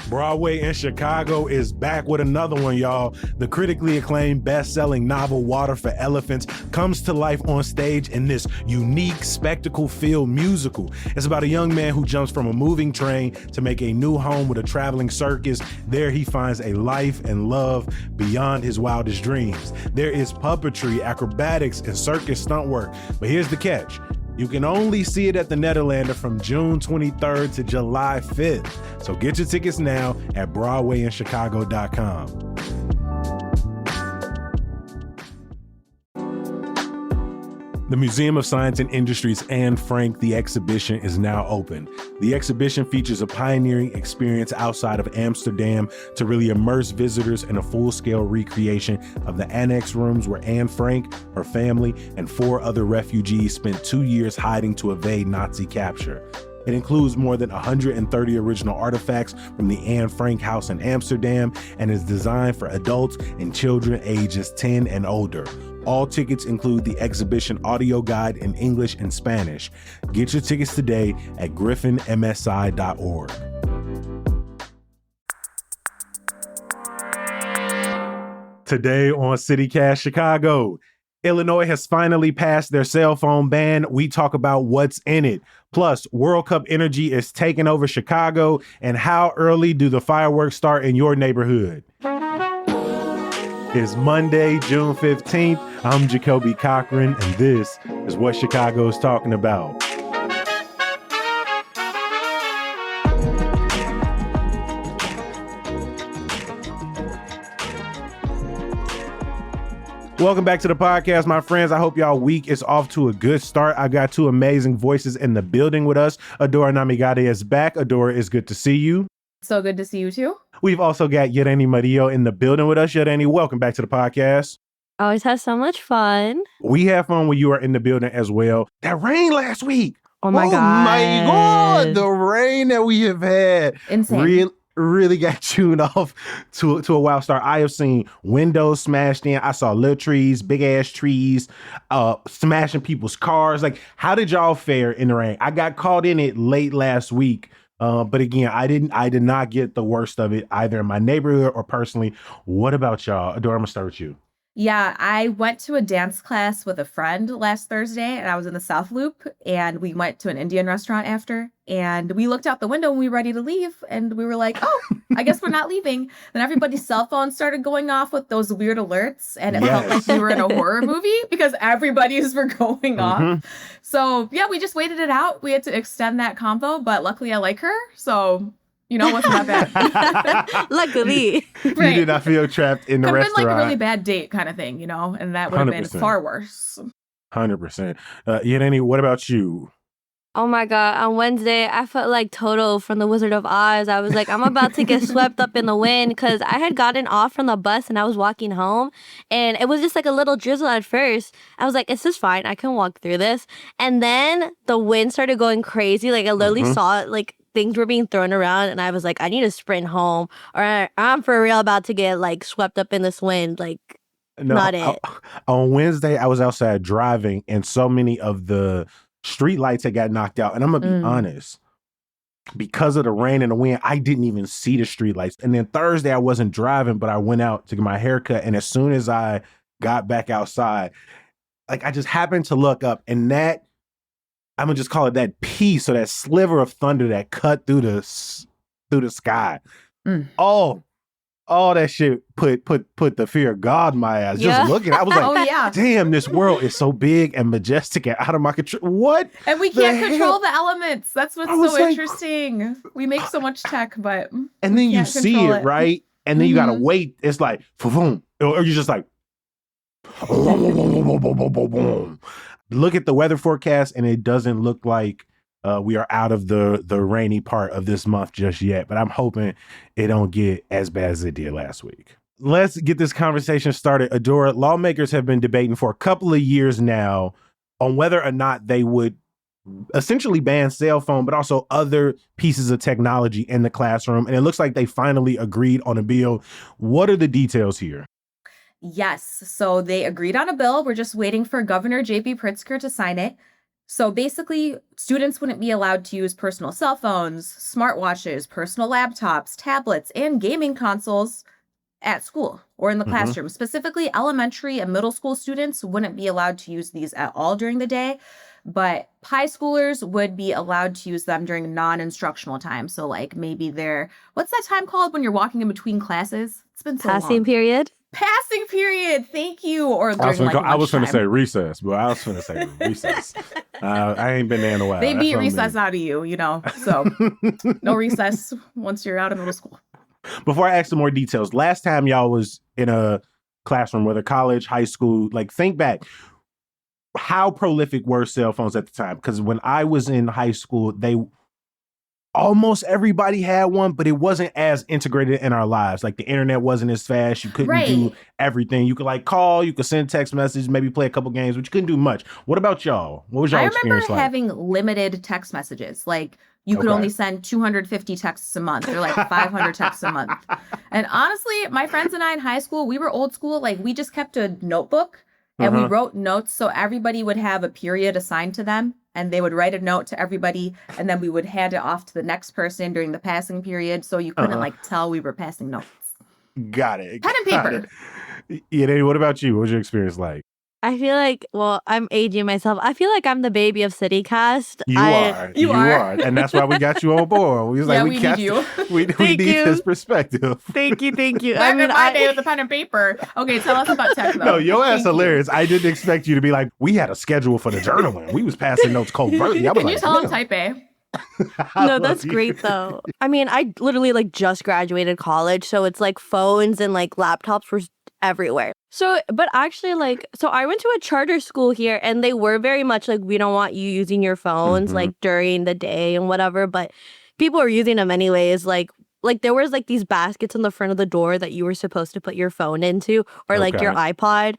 Broadway in Chicago is back with another one, y'all. The critically acclaimed best-selling novel Water for Elephants comes to life on stage in this unique spectacle-filled musical. It's about a young man who jumps from a moving train to make a new home with a traveling circus. There he finds a life and love beyond his wildest dreams. There is puppetry, acrobatics, and circus stunt work. But here's the catch. You can only see it at the Nederlander from June 23rd to July 5th. So get your tickets now at BroadwayInChicago.com. The Museum of Science and Industry's Anne Frank The Exhibition is now open. The exhibition features a pioneering experience outside of Amsterdam to really immerse visitors in a full-scale recreation of the annex rooms where Anne Frank, her family, and 4 other refugees spent 2 years hiding to evade Nazi capture. It includes more than 130 original artifacts from the Anne Frank house in Amsterdam and is designed for adults and children ages 10 and older. All tickets include the exhibition audio guide in English and Spanish. Get your tickets today at griffinmsi.org. Today on CityCast Chicago, Illinois has finally passed their cell phone ban. We talk about what's in it. Plus, World Cup energy is taking over Chicago, and how early do the fireworks start in your neighborhood? It's Monday, June 15th. I'm Jacoby Cochran, and this is what Chicago is talking about. Welcome back to the podcast, my friends. I hope y'all week is off to a good start. I got 2 amazing voices in the building with us. Adora Namigade is back. Adora, it's good to see you. So good to see you too. We've also got Yereni Mario in the building with us. Yereni, welcome back to the podcast. Always have so much fun. We have fun when you are in the building as well. That rain last week. Oh my God. My God. The rain that we have had. Insane. Really got tuned off to a wild start. I have seen windows smashed in. I saw little trees, big ass trees, smashing people's cars. Like, how did y'all fare in the rain? I got caught in it late last week. But again, I did not get the worst of it either in my neighborhood or personally. What about y'all? Adora, I'm gonna start with you. Yeah, I went to a dance class with a friend last Thursday and I was in the South Loop and we went to an Indian restaurant after and we looked out the window and we were ready to leave and we were like, oh, I guess we're not leaving. Then everybody's cell phones started going off with those weird alerts and it felt like we were in a horror movie because everybody's were going off. So yeah, we just waited it out. We had to extend that combo, but luckily I like her. So it wasn't that bad. Luckily. Right. You did not feel trapped in the restaurant. Could have been like a really bad date kind of thing, and that would have been 100%. far worse. 100%. Yereni, what about you? Oh my God. On Wednesday, I felt like Toto from The Wizard of Oz. I was like, I'm about to get swept up in the wind because I had gotten off from the bus and I was walking home and it was just like a little drizzle at first. I was like, this is fine. I can walk through this. And then the wind started going crazy. Like I literally saw it, like things were being thrown around and I was like, I need to sprint home or I'm for real about to get like swept up in this wind. Like, not it. On Wednesday, I was outside driving and so many of the street lights had got knocked out. And I'm going to be honest, because of the rain and the wind, I didn't even see the street lights. And then Thursday, I wasn't driving, but I went out to get my haircut. And as soon as I got back outside, like I just happened to look up and that, I'm gonna just call it that piece or that sliver of thunder that cut through the sky. Oh, that shit put the fear of God in my eyes. Just looking, I was like, damn, this world is so big and majestic and out of my control. What? And we can't control the elements. That's what's so interesting. We make so much tech, but and then you see it, right? And then you gotta wait. It's like, boom, or you're just like, look at the weather forecast, and it doesn't look like we are out of the rainy part of this month just yet. But I'm hoping it don't get as bad as it did last week. Let's get this conversation started. Adora, lawmakers have been debating for a couple of years now on whether or not they would essentially ban cell phone, but also other pieces of technology in the classroom. And it looks like they finally agreed on a bill. What are the details here? Yes. So they agreed on a bill. We're just waiting for Governor J.B. Pritzker to sign it. So basically, students wouldn't be allowed to use personal cell phones, smartwatches, personal laptops, tablets, and gaming consoles at school or in the Hmm. classroom. Specifically, elementary and middle school students wouldn't be allowed to use these at all during the day, but high schoolers would be allowed to use them during non-instructional time. So like maybe what's that time called when you're walking in between classes? It's been so Passing long. period. Passing period. Thank you. Or I was during like I was going to say lunchtime. recess, but I was going to say recess. I ain't been there in a while. They That's beat what I recess out of you, So no recess once you're out of middle school. Before I ask some more details, last time y'all was in a classroom, whether college, high school, like think back, how prolific were cell phones at the time? Because when I was in high school, almost everybody had one, but it wasn't as integrated in our lives. Like the internet wasn't as fast. You couldn't do Right. everything. You could like call, you could send text messages, maybe play a couple games, but you couldn't do much. What about y'all? What was y'all I experience remember like? having limited text messages. Like you could Okay. only send 250 texts a month or like 500 texts a month. And honestly, my friends and I in high school, we were old school. Like we just kept a notebook and we wrote notes. So everybody would have a period assigned to them and they would write a note to everybody. And then we would hand it off to the next person during the passing period. So you couldn't like tell we were passing notes. Got it. Pen and Got paper. it. Yeah, Danny, what about you? What was your experience like? I feel like, well, I'm aging myself. I feel like I'm the baby of CityCast. You are. You are. And that's why we got you on board. We was Yeah, like, we need got you. We Thank need you. his perspective. Thank you. Back in my day with the pen and paper. Okay, tell us about tech though. No, your ass Thank you. hilarious. I didn't expect you to be like, we had a schedule for the journaling. We was passing notes covertly. I was Can you like, tell them damn. type A? I No, love that's you. great though. I mean, I literally like just graduated college, so it's like phones and like laptops were everywhere. So, but actually so I went to a charter school here and they were very much like, we don't want you using your phones Mhm. like during the day and whatever, but people were using them anyways. Like there was like these baskets in the front of the door that you were supposed to put your phone into or like your Okay. iPod.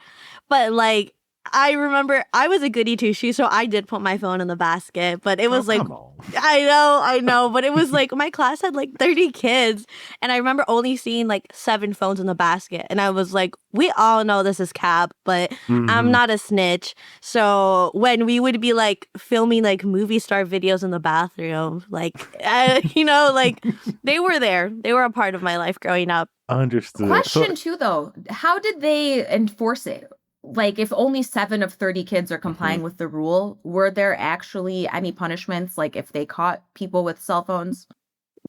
But like, I remember I was a goody two shoes, so I did put my phone in the basket, but it was like, Come on. I know, but it was like my class had like 30 kids, and I remember only seeing like 7 phones in the basket, and I was like, we all know this is cap, but I'm Mhm. not a snitch. So when we would be like filming like movie star videos in the bathroom, like, like they were there. They were a part of my life growing up. Understood. Question too, though. How did they enforce it? Like, if only 7 of 30 kids are complying with the rule, were there actually any punishments, like if they caught people with cell phones?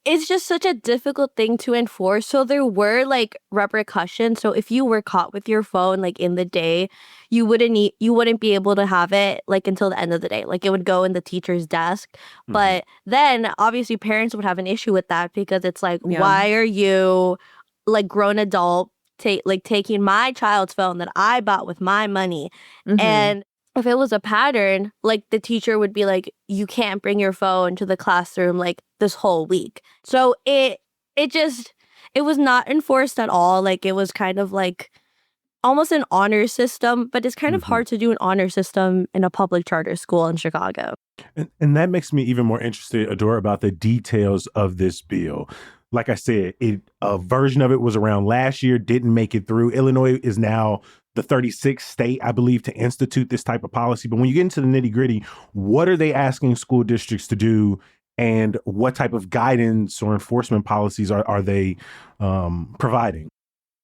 It's just such a difficult thing to enforce. So there were like repercussions. So if you were caught with your phone like in the day, you wouldn't be able to have it like until the end of the day. Like it would go in the teacher's desk. Mhm. But then obviously parents would have an issue with that because it's like, Yeah. why are you like grown adult taking my child's phone that I bought with my money? Mhm. And if it was a pattern, like the teacher would be like, you can't bring your phone to the classroom like this whole week. So it was not enforced at all. Like it was kind of like almost an honor system, but it's kind of Mhm. hard to do an honor system in a public charter school in Chicago. And that makes me even more interested, Adora, about the details of this bill. Like I said, a version of it was around last year, didn't make it through. Illinois is now the 36th state, I believe, to institute this type of policy. But when you get into the nitty gritty, what are they asking school districts to do? And what type of guidance or enforcement policies are they providing?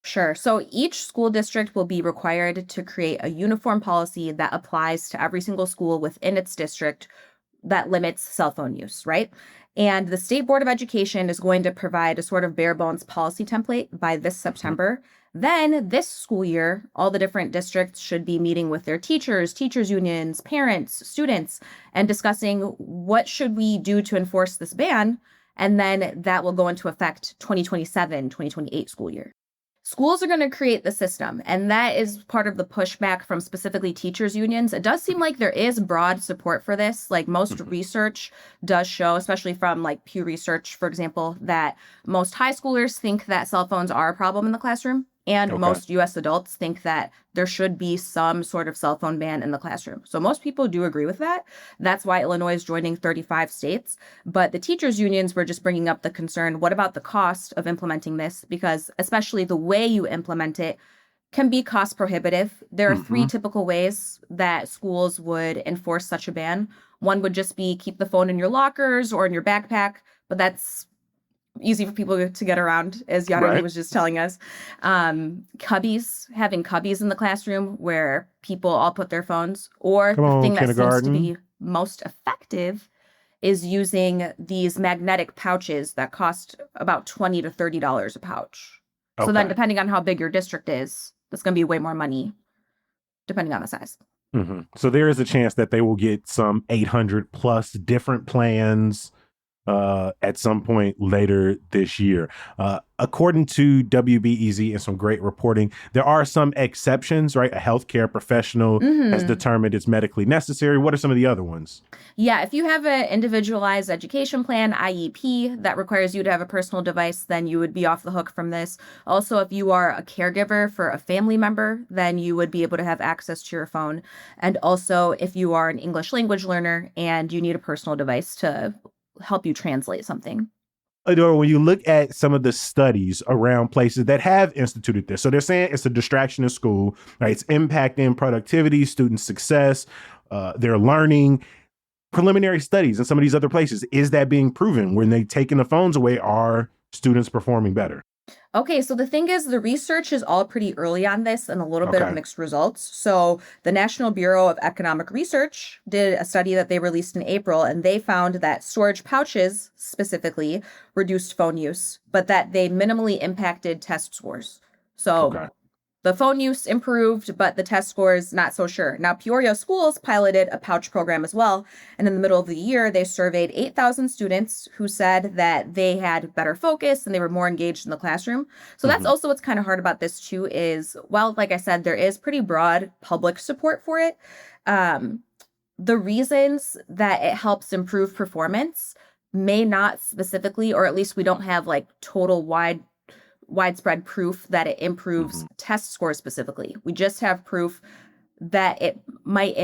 Sure. So each school district will be required to create a uniform policy that applies to every single school within its district that limits cell phone use, right? And the State Board of Education is going to provide a sort of bare bones policy template by this September. Then this school year, all the different districts should be meeting with their teachers unions, parents, students, and discussing what should we do to enforce this ban. And then that will go into effect 2027, 2028 school year. Schools are going to create the system, and that is part of the pushback from specifically teachers unions. It does seem like there is broad support for this. Like most research does show, especially from like Pew Research, for example, that most high schoolers think that cell phones are a problem in the classroom. And Okay. most US adults think that there should be some sort of cell phone ban in the classroom. So most people do agree with that. That's why Illinois is joining 35 states. But the teachers unions were just bringing up the concern, what about the cost of implementing this? Because especially the way you implement it can be cost prohibitive. There are 3 typical ways that schools would enforce such a ban. One would just be keep the phone in your lockers or in your backpack, but that's easy for people to get around, as Yarani was just telling us. Cubbies, having cubbies in the classroom where people all put their phones, or the thing that seems to be most effective is using these magnetic pouches that cost about $20 to $30 a pouch. Okay. So then depending on how big your district is, that's going to be way more money depending on the size. Mm-hmm. So there is a chance that they will get some 800 plus different plans at some point later this year. According to WBEZ and some great reporting, there are some exceptions, right? A healthcare professional has determined it's medically necessary. What are some of the other ones? Yeah, if you have an individualized education plan, IEP, that requires you to have a personal device, then you would be off the hook from this. Also, if you are a caregiver for a family member, then you would be able to have access to your phone. And also, if you are an English language learner and you need a personal device to help you translate something. Adora, when you look at some of the studies around places that have instituted this, so they're saying it's a distraction in school, right? It's impacting productivity, student success, their learning. Preliminary studies in some of these other places, is that being proven? When they taking the phones away, are students performing better? Okay, so the thing is, the research is all pretty early on this and a little bit of mixed results. So the National Bureau of Economic Research did a study that they released in April, and they found that storage pouches specifically reduced phone use, but that they minimally impacted test scores. So the phone use improved, but the test scores, not so sure. Now, Peoria Schools piloted a pouch program as well. And in the middle of the year, they surveyed 8,000 students who said that they had better focus and they were more engaged in the classroom. So that's also what's kind of hard about this too is, well, like I said, there is pretty broad public support for it. The reasons that it helps improve performance may not specifically, or at least we don't have like widespread proof that it improves test scores specifically. We just have proof that it might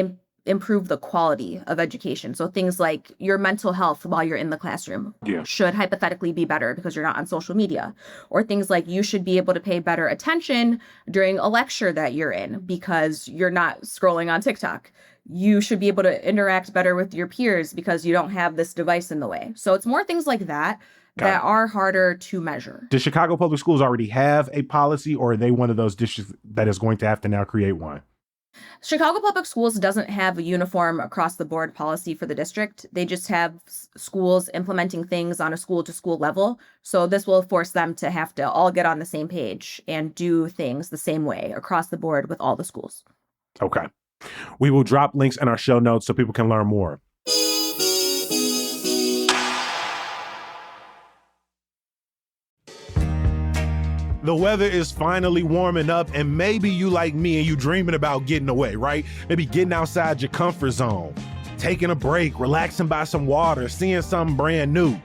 improve the quality of education. So things like your mental health while you're in the classroom should hypothetically be better because you're not on social media. Or things like you should be able to pay better attention during a lecture that you're in because you're not scrolling on TikTok. You should be able to interact better with your peers because you don't have this device in the way. So it's more things like that that are harder to measure. Does Chicago Public Schools already have a policy, or are they one of those districts that is going to have to now create one? Chicago Public Schools doesn't have a uniform across the board policy for the district. They just have schools implementing things on a school to school level. So this will force them to have to all get on the same page and do things the same way across the board with all the schools. Okay. We will drop links in our show notes so people can learn more. The weather is finally warming up, and maybe you like me and you dreaming about getting away, right? Maybe getting outside your comfort zone, taking a break, relaxing by some water, seeing something brand new.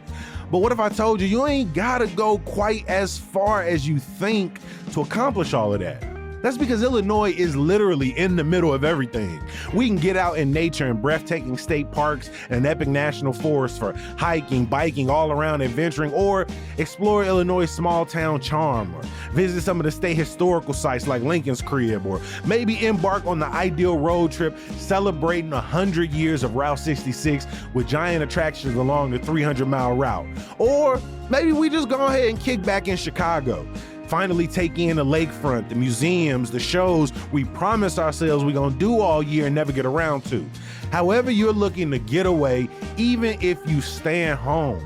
But what if I told you you ain't gotta go quite as far as you think to accomplish all of that? That's because Illinois is literally in the middle of everything. We can get out in nature in breathtaking state parks and an epic national forest for hiking, biking, all around adventuring, or explore Illinois' small town charm, or visit some of the state historical sites like Lincoln's Crib, or maybe embark on the ideal road trip celebrating 100 years of Route 66 with giant attractions along the 300-mile route. Or maybe we just go ahead and kick back in Chicago. Finally take in the lakefront, the museums, the shows we promised ourselves we're gonna do all year and never get around to. However you're looking to get away, even if you stay at home,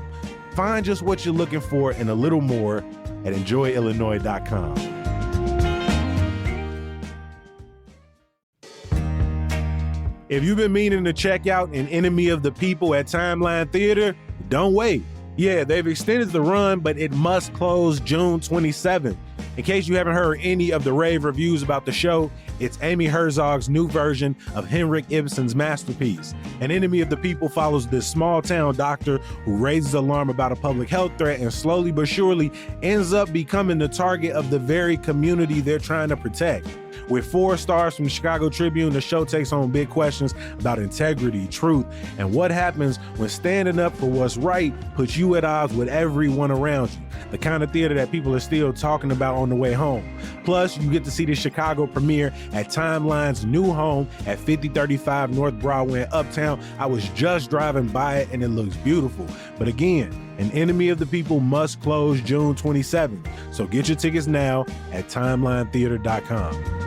find just what you're looking for and a little more at enjoyillinois.com. If you've been meaning to check out An Enemy of the People at Timeline Theater, don't wait. Yeah, they've extended the run, but it must close June 27th. In case you haven't heard any of the rave reviews about the show, it's Amy Herzog's new version of Henrik Ibsen's masterpiece. An Enemy of the People follows this small-town doctor who raises alarm about a public health threat and slowly but surely ends up becoming the target of the very community they're trying to protect. With 4 stars from the Chicago Tribune, the show takes on big questions about integrity, truth, and what happens when standing up for what's right puts you at odds with everyone around you. The kind of theater that people are still talking about on the way home. Plus, you get to see the Chicago premiere at Timeline's new home at 5035 North Broadway in Uptown. I was just driving by it and it looks beautiful. But again, An Enemy of the People must close June 27th. So get your tickets now at timelinetheater.com.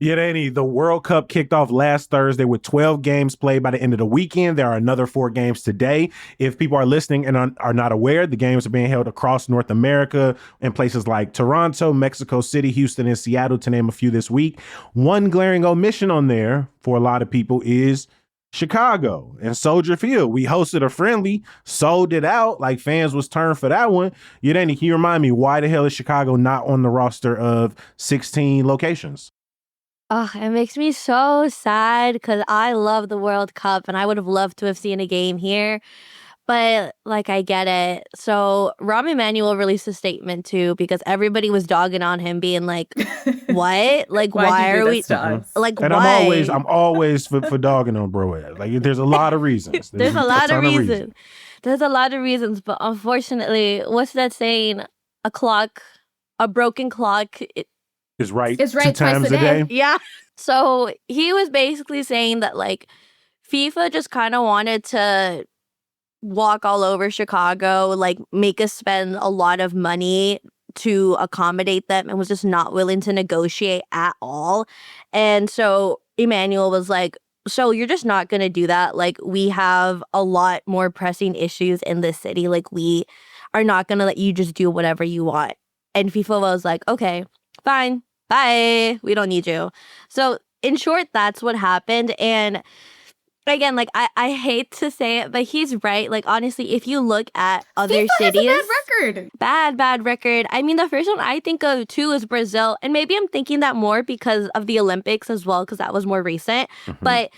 Yeah, Danny, the World Cup kicked off last Thursday with 12 games played by the end of the weekend. There are another 4 games today. If people are listening and are not aware, the games are being held across North America in places like Toronto, Mexico City, Houston, and Seattle, to name a few this week. One glaring omission on there for a lot of people is Chicago and Soldier Field. We hosted a friendly, sold it out like fans was turned for that one. Yeah, Danny, can you remind me, why the hell is Chicago not on the roster of 16 locations? Oh, it makes me so sad because I love the World Cup and I would have loved to have seen a game here. But like, I get it. So Rahm Emanuel released a statement too because everybody was dogging on him, being like, "What? Like, why are we like? And why?" I'm always for dogging on bro. Like, there's a lot of reasons. There's a lot of reasons. There's a lot of reasons, but unfortunately, what's that saying? A broken clock. Is right. It's right 2 times twice a day. Yeah. So he was basically saying that like FIFA just kind of wanted to walk all over Chicago, like make us spend a lot of money to accommodate them and was just not willing to negotiate at all. And so Emmanuel was like, so you're just not going to do that? Like, we have a lot more pressing issues in this city. Like, we are not going to let you just do whatever you want. And FIFA was like, okay, fine. Bye. We don't need you. So in short, that's what happened. And again, like I hate to say it, but he's right. Like, honestly, if you look at other cities, has a bad record. Bad record. I mean, the first one I think of too is Brazil. And maybe I'm thinking that more because of the Olympics as well, because that was more recent. Mm-hmm. But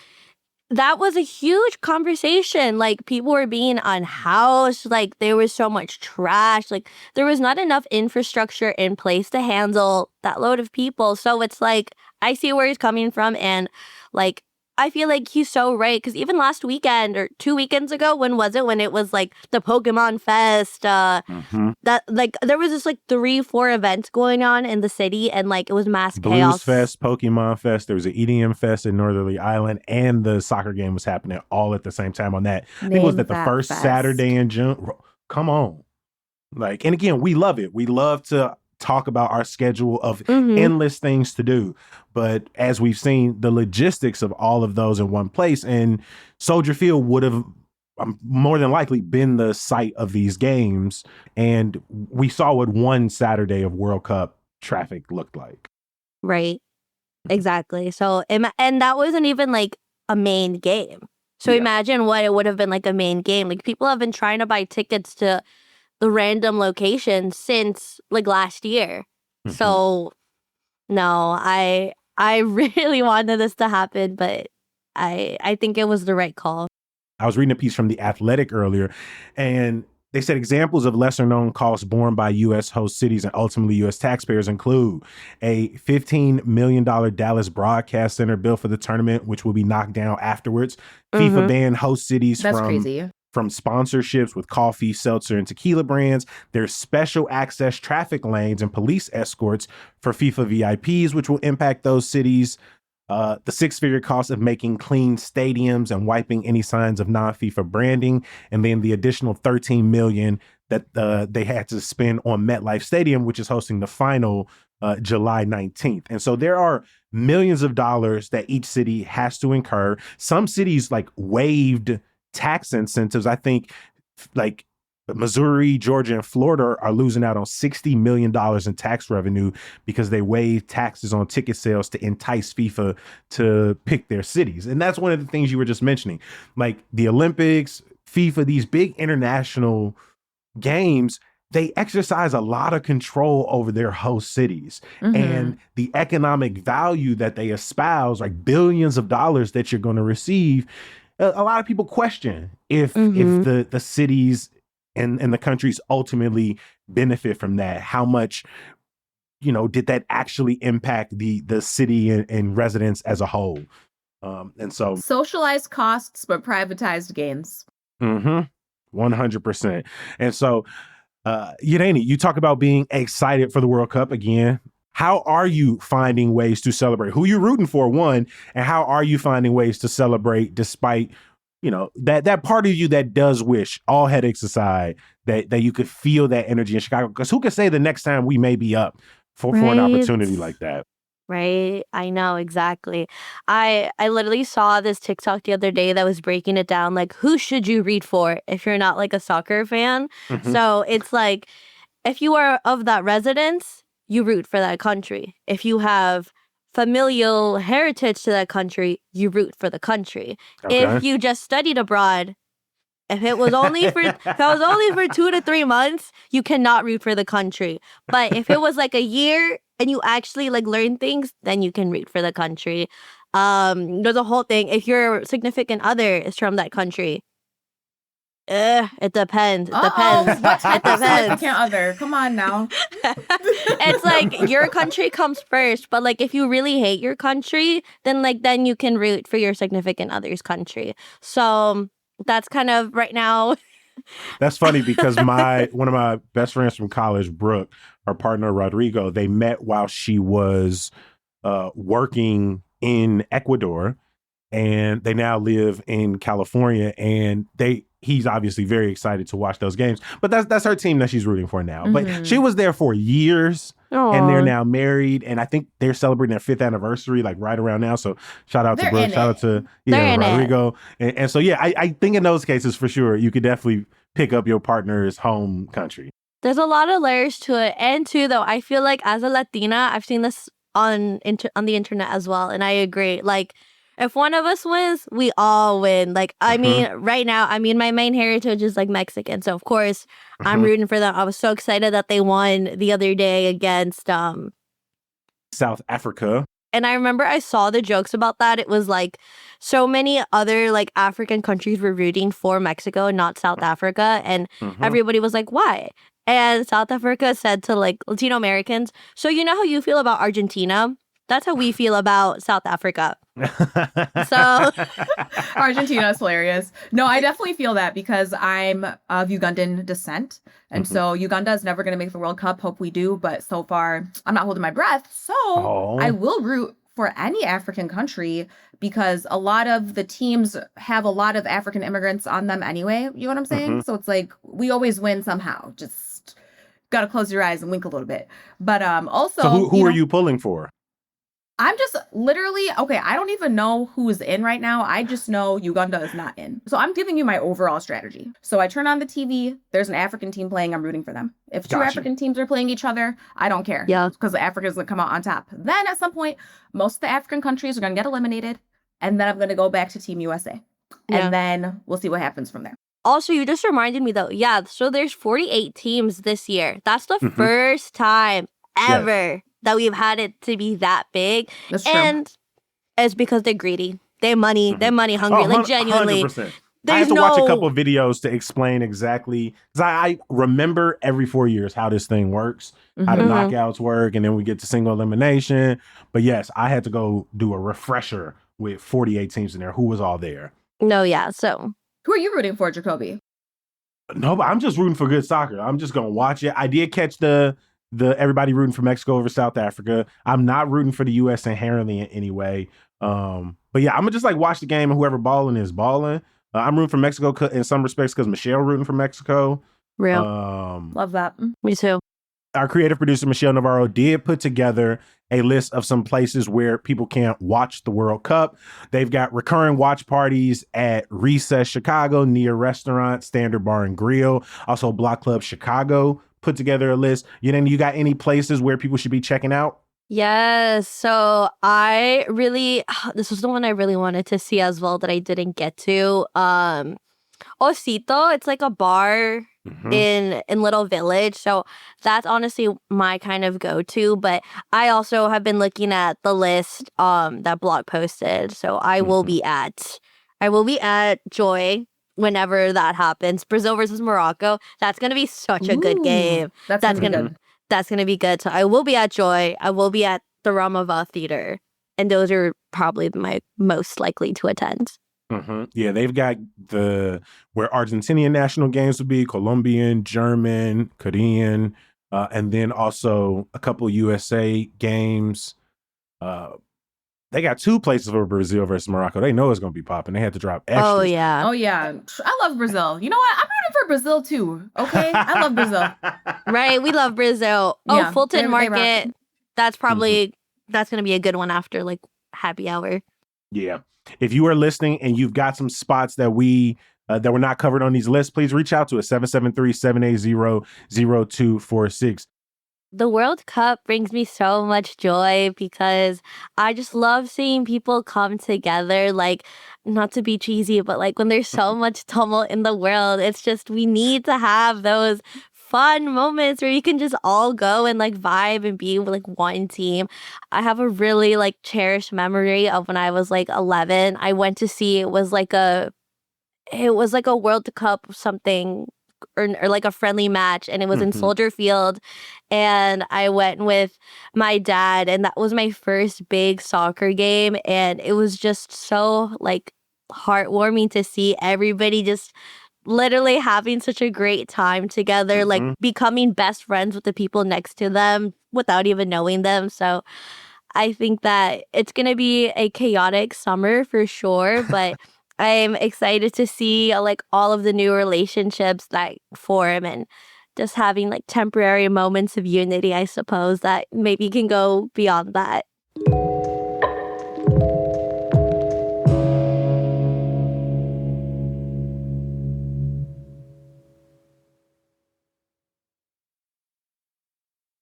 that was a huge conversation. Like, people were being unhoused. Like, there was so much trash. Like, there was not enough infrastructure in place to handle that load of people. So it's like, I see where he's coming from. And like, I feel like he's so right. Because even last weekend or 2 weekends ago, when was it? When it was like the Pokemon Fest, that like there was just like 3-4 events going on in the city, and like it was mass chaos. Blues Fest, Pokemon Fest. There was an EDM Fest in Northerly Island, and the soccer game was happening all at the same time on that. I think it was the first Saturday in June. Come on. Like, and again, we love it. We love to talk about our schedule of endless things to do. But as we've seen, the logistics of all of those in one place, and Soldier Field would have more than likely been the site of these games. And we saw what one Saturday of World Cup traffic looked like. Right. Exactly. So, and that wasn't even like a main game. So imagine what it would have been like a main game. Like, people have been trying to buy tickets to the random locations since like last year. So no, I really wanted this to happen, but I think it was the right call. I was reading a piece from The Athletic earlier, and they said examples of lesser known costs borne by U.S. host cities and ultimately U.S. taxpayers include a $15 million Dallas Broadcast Center built for the tournament, which will be knocked down afterwards. FIFA banned host cities from sponsorships with coffee, seltzer, and tequila brands. There's special access traffic lanes and police escorts for FIFA VIPs, which will impact those cities. The 6-figure cost of making clean stadiums and wiping any signs of non-FIFA branding, and then the additional $13 million that they had to spend on MetLife Stadium, which is hosting the final July 19th. And so there are millions of dollars that each city has to incur. Some cities like waived tax incentives. I think like Missouri, Georgia, and Florida are losing out on $60 million in tax revenue because they waived taxes on ticket sales to entice FIFA to pick their cities. And that's one of the things you were just mentioning. Like the Olympics, FIFA, these big international games, they exercise a lot of control over their host cities. And the economic value that they espouse, like billions of dollars that you're going to receive, a lot of people question if the cities and the countries ultimately benefit from that? How much, did that actually impact the city and residents as a whole? And so Socialized costs, but privatized gains. 100%. And so, Yadani, you talk about being excited for the World Cup again. How are you finding ways to celebrate? Who you rooting for, one, and how are you finding ways to celebrate despite, that part of you that does wish, all headaches aside, that you could feel that energy in Chicago? Because who could say the next time we may be up for an opportunity like that? Right. I know, exactly. I literally saw this TikTok the other day that was breaking it down, like, who should you read for if you're not like a soccer fan? So it's like, if you are of that residence, you root for that country. If you have familial heritage to that country, you root for the country. Okay. If you just studied abroad, if it was only for 2 to 3 months, you cannot root for the country. But if it was like a year and you actually like learn things, then you can root for the country. There's a whole thing. If your significant other is from that country, it depends. It depends. What type It of depends. significant other? Come on now. It's like your country comes first, but like if you really hate your country, then you can root for your significant other's country. So that's kind of right now. That's funny because one of my best friends from college, Brooke, her partner Rodrigo, they met while she was working in Ecuador, and they now live in California, and he's obviously very excited to watch those games. But that's her team that she's rooting for now. But she was there for years. Aww. And they're now married, and I think they're celebrating their 5th anniversary, like right around now. So shout out to Brooke, shout out to Rodrigo. And so, yeah, I think in those cases, for sure, you could definitely pick up your partner's home country. There's a lot of layers to it. And too, though, I feel like as a Latina, I've seen this on the internet as well. And I agree. Like, if one of us wins, we all win. Like, I mean, right now, my main heritage is like Mexican. So, of course, I'm rooting for them. I was so excited that they won the other day against South Africa. And I remember I saw the jokes about that. It was like so many other like African countries were rooting for Mexico, not South Africa. And everybody was like, why? And South Africa said to like Latino Americans, so you know how you feel about Argentina? That's how we feel about South Africa. So Argentina is hilarious. No, I definitely feel that because I'm of Ugandan descent. And so Uganda is never going to make the World Cup. Hope we do. But so far, I'm not holding my breath. So I will root for any African country because a lot of the teams have a lot of African immigrants on them anyway. You know what I'm saying? So it's like we always win somehow. Just got to close your eyes and wink a little bit. But also. So who are you pulling for? I'm just literally, okay, I don't even know who's in right now. I just know Uganda is not in. So I'm giving you my overall strategy. So I turn on the TV. There's an African team playing. I'm rooting for them. If two African teams are playing each other, I don't care. Yeah. Because Africa's going to come out on top. Then at some point, most of the African countries are going to get eliminated. And then I'm going to go back to Team USA. Yeah. And then we'll see what happens from there. Also, you just reminded me though. Yeah, so there's 48 teams this year. That's the first time ever that we've had it to be that big. That's true. And it's because they're greedy. They're money hungry. Like genuinely. 100%. I have to watch a couple of videos to explain exactly. Because I remember every 4 years how this thing works, how the knockouts work, and then we get to single elimination. But yes, I had to go do a refresher with 48 teams in there. Who was all there? No, yeah. So who are you rooting for, Jacoby? No, but I'm just rooting for good soccer. I'm just gonna watch it. I did catch the everybody rooting for Mexico over South Africa. I'm not rooting for the U.S. inherently in any way. But yeah, I'm gonna just like watch the game and whoever balling is balling. I'm rooting for Mexico in some respects because Michelle rooting for Mexico. Real. Love that. Me too. Our creative producer, Michelle Navarro, did put together a list of some places where people can't watch the World Cup. They've got recurring watch parties at Recess Chicago, Nia Restaurant, Standard Bar and Grill, also Block Club Chicago put together a list. You got any places where people should be checking out? Yes. So this was the one I really wanted to see as well that I didn't get to. Osito, it's like a bar in Little Village. So that's honestly my kind of go-to. But I also have been looking at the list that Block posted. So I will be at Joy, whenever that happens. Brazil versus Morocco. That's gonna be such a good game. That's That's gonna be gonna good. that's gonna be good. So I will be at Joy. I will be at the Ramava Theater, and those are probably my most likely to attend. Yeah, they've got where Argentinian national games will be, Colombian, German, Korean, and then also a couple USA games. They got 2 places for Brazil versus Morocco. They know it's going to be popping. They had to drop extras. Oh yeah. Oh yeah, I love Brazil. You know what? I'm rooting for Brazil too. Okay, I love Brazil. Right, we love Brazil. Oh, Yeah, Fulton they Market. rock. That's probably that's gonna be a good one after like happy hour. Yeah. If you are listening and you've got some spots that were not covered on these lists, please reach out to us, 773-780-0246. The World Cup brings me so much joy because I just love seeing people come together. Like, not to be cheesy, but like when there's so much tumult in the world, it's just we need to have those fun moments where you can just all go and like vibe and be like one team. I have a really like cherished memory of when I was like 11. I went to see it was like a World Cup something or like a friendly match, and it was in Soldier Field, and I went with my dad, and that was my first big soccer game, and it was just so like heartwarming to see everybody just literally having such a great time together, like becoming best friends with the people next to them without even knowing them. So I think that it's going to be a chaotic summer for sure, but I'm excited to see like all of the new relationships that form and just having like temporary moments of unity, I suppose, that maybe can go beyond that.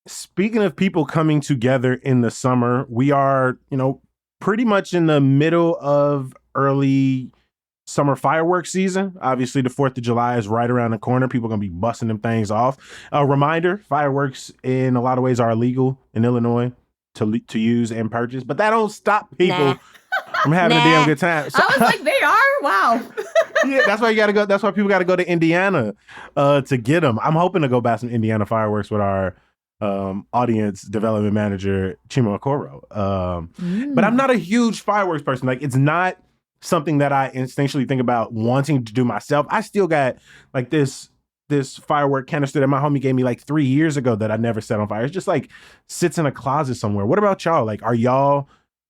Speaking of people coming together in the summer, we are, pretty much in the middle of early summer fireworks season. Obviously, the 4th of July is right around the corner. People are going to be busting them things off. A reminder, fireworks in a lot of ways are illegal in Illinois to use and purchase, but that don't stop people from having a damn good time. So, I was like, they are? Wow. yeah, that's why you got to go. That's why people got to go to Indiana to get them. I'm hoping to go buy some Indiana fireworks with our audience development manager, Chima Okoro. But I'm not a huge fireworks person. Like, it's not something that I instinctually think about wanting to do myself. I still got like this firework canister that my homie gave me like 3 years ago that I never set on fire. It's just like sits in a closet somewhere. What about y'all? Like, are y'all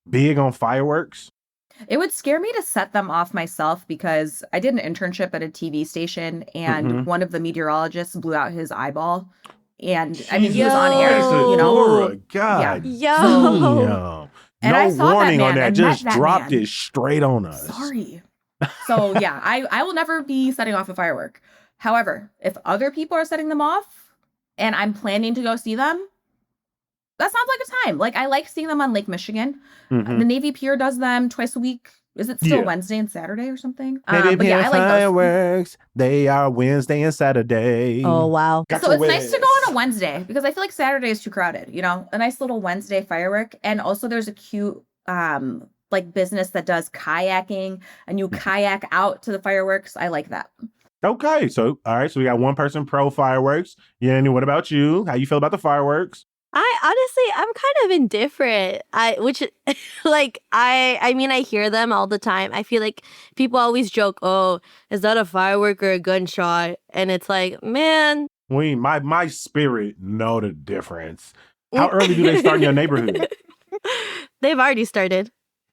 big on fireworks? It would scare me to set them off myself because I did an internship at a TV station and one of the meteorologists blew out his eyeball. And I mean, he was on air, God. Yeah. Damn. And No I saw warning that on man. that. I Just met that dropped man. it straight on us. Sorry. So yeah, I will never be setting off a firework. However, if other people are setting them off and I'm planning to go see them, that sounds like a time. Like, I like seeing them on Lake Michigan. The Navy Pier does them twice a week. Is it still Wednesday and Saturday or something? But yeah, I like those. Fireworks. They are Wednesday and Saturday. Oh, wow. So it's nice to go on a Wednesday because I feel like Saturday is too crowded, a nice little Wednesday firework. And also there's a cute like business that does kayaking and you kayak out to the fireworks. I like that. Okay. So, all right. So we got one person pro fireworks. Yeah. And what about you? How you feel about the fireworks? I'm kind of indifferent. I mean, I hear them all the time. I feel like people always joke, "Oh, is that a firework or a gunshot?" And it's like, man, my spirit know the difference. How early do they start in your neighborhood? They've already started.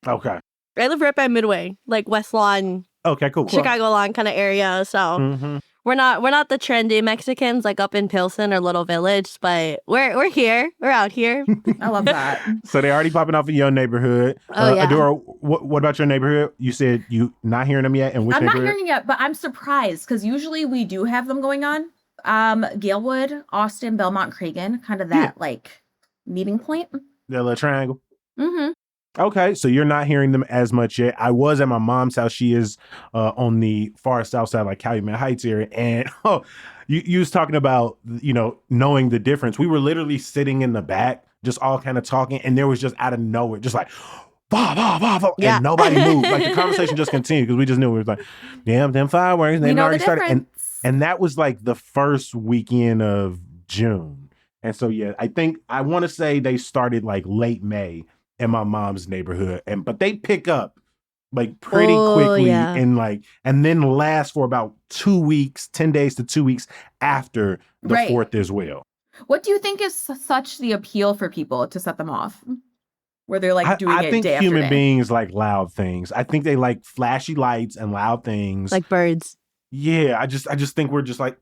Okay. I live right by Midway, like West Lawn. Okay, cool. Chicago Lawn kind of area. So we're not the trendy Mexicans like up in Pilsen or Little Village, but we're here. We're out here. I love that. So they're already popping off in your neighborhood. Oh, yeah. Adora, what about your neighborhood? You said you not hearing them yet? And which I'm neighborhood? not hearing it yet, but I'm surprised because usually we do have them going on. Galewood, Austin, Belmont, Cragen, kind of that like meeting point. The little triangle. Okay, so you're not hearing them as much yet. I was at my mom's house. She is on the far south side, like Calumet Heights area. And you was talking about, knowing the difference. We were literally sitting in the back, just all kind of talking. And there was just out of nowhere, just like, Yeah. and nobody moved. Like the conversation just continued because we just knew we was like, damn, them fireworks. They We know already the started. difference. And that was like the first weekend of June. And so, yeah, I want to say they started like late May in my mom's neighborhood. But they pick up like pretty quickly yeah. and then last for about 2 weeks, 10 days to 2 weeks after the Right. 4th as well. What do you think is such the appeal for people to set them off? Where they're like doing I it think day after human day. beings like loud things. I think they like flashy lights and loud things. Like birds. Yeah, I just think we're just like,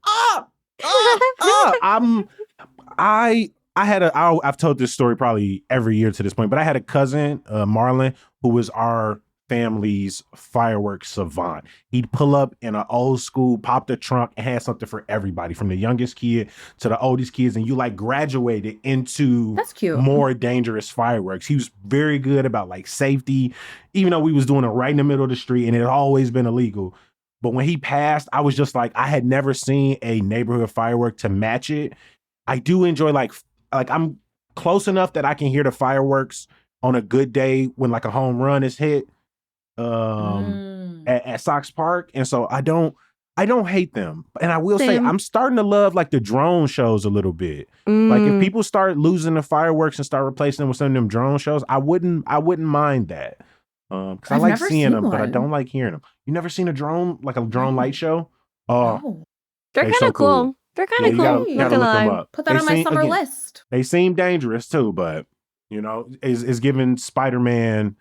I've told this story probably every year to this point, but I had a cousin, Marlon, who was our family's fireworks savant. He'd pull up in an old school, pop the trunk, and had something for everybody, from the youngest kid to the oldest kids, and you like graduated into That's cute. more dangerous fireworks. He was very good about like safety, even though we was doing it right in the middle of the street and it had always been illegal. But when he passed, I was just like, I had never seen a neighborhood firework to match it. I do enjoy like I'm close enough that I can hear the fireworks on a good day when like a home run is hit at Sox Park. And so I don't hate them. And I will say I'm starting to love like the drone shows a little bit. Like if people start losing the fireworks and start replacing them with some of them drone shows, I wouldn't mind that. Because I like seeing them, but I don't like hearing them. You never seen a drone light show? No. They're kind of cool. They're kind of cool. You Not gotta gonna look them lie. up. Put that on my summer list. They seem dangerous too, but you know, is giving Spider-Man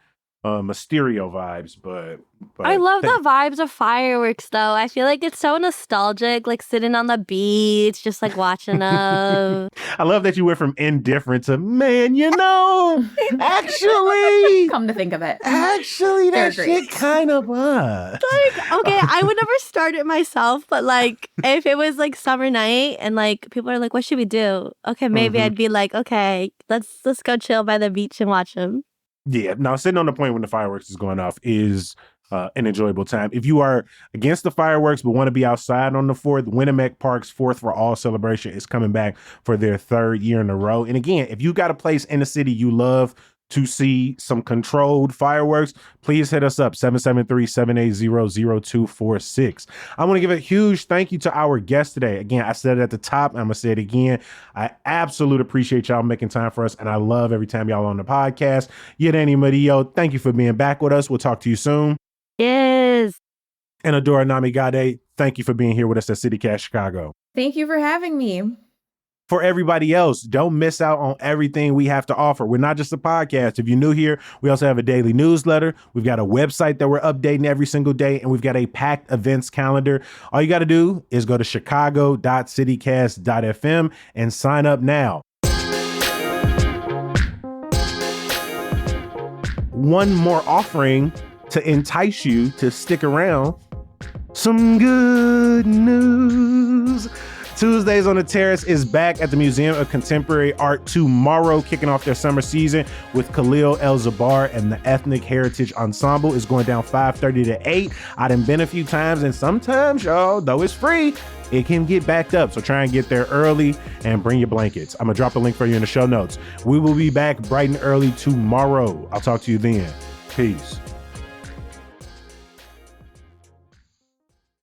Mysterio vibes, but I love the vibes of fireworks though. I feel like it's so nostalgic, like sitting on the beach, just like watching them. I love that you went from indifferent to, man, you know, actually, Come to think of it. actually, that They're shit great. kind of Like, okay, I would never start it myself, but like if it was like summer night and like people are like, what should we do? Okay, maybe I'd be like, okay, let's go chill by the beach and watch them. Yeah, now sitting on the point when the fireworks is going off is an enjoyable time. If you are against the fireworks but want to be outside on the 4th, Winnemek Park's 4th for All celebration is coming back for their 3rd year in a row. And again, if you got a place in the city you love to see some controlled fireworks, please hit us up, 773-780-0246. I want to give a huge thank you to our guest today. Again, I said it at the top, I'm going to say it again. I absolutely appreciate y'all making time for us, and I love every time y'all on the podcast. Yedani Mario, thank you for being back with us. We'll talk to you soon. Yes. And Adora Namigade, thank you for being here with us at CityCast Chicago. Thank you for having me. For everybody else, don't miss out on everything we have to offer. We're not just a podcast. If you're new here, we also have a daily newsletter. We've got a website that we're updating every single day, and we've got a packed events calendar. All you got to do is go to chicago.citycast.fm and sign up now. One more offering to entice you to stick around. Some good news. Tuesdays on the Terrace is back at the Museum of Contemporary Art tomorrow, kicking off their summer season with Khalil El-Zabar and the Ethnic Heritage Ensemble. Is going down 5:30 to 8. I done been a few times, and sometimes, y'all, though it's free, it can get backed up. So try and get there early and bring your blankets. I'm going to drop a link for you in the show notes. We will be back bright and early tomorrow. I'll talk to you then. Peace.